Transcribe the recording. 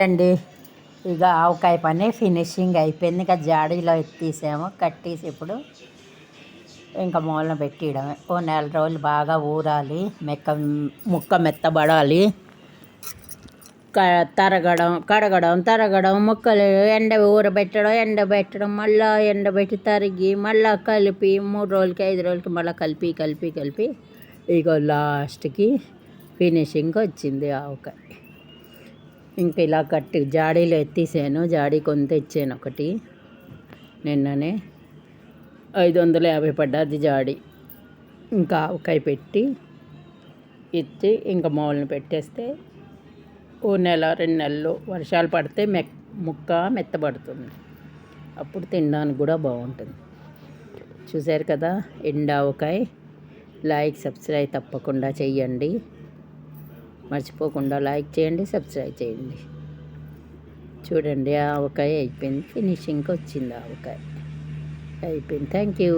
అండి ఇక ఆవకాయ పని ఫినిషింగ్ అయిపోయింది. ఇంకా జాడీలో ఎత్తేసాము, కట్టేసి ఇప్పుడు ఇంకా మూలన పెట్టియడమే. ఓ నెల రోజులు బాగా ఊరాలి, ముక్క మెత్తబడాలి. కడగడం ముక్కలు ఎండబెట్టడం మళ్ళీ ఎండబెట్టి తరిగి మళ్ళీ కలిపి 3 రోజులకి 5 రోజులకి మళ్ళీ కలిపి ఇగో లాస్ట్కి ఫినిషింగ్ వచ్చింది ఆవకాయ. ఇంక ఇలా జాడీలో ఎత్తేసాను. జాడీ కొని తెచ్చాను ఒకటి నిన్ననే, 550 పడ్డది జాడీ. ఇంకా ఆవకాయ పెట్టి ఇచ్చి ఇంకా మూలన పెట్టేస్తే ఓ నెల 2 నెలలు వర్షాలు పడితే ముక్క మెత్తబడుతుంది. అప్పుడు తినడానికి కూడా బాగుంటుంది. చూసారు కదా ఎండావకాయ. లైక్ సబ్స్క్రైబ్ తప్పకుండా చెయ్యండి. మర్చిపోకుండా లైక్ చేయండి, సబ్స్క్రైబ్ చేయండి. చూడండి ఆవకాయ అయిపోయింది, ఫినిషింగ్కి వచ్చింది. ఆవకాయ అయిపోయింది. Thank you.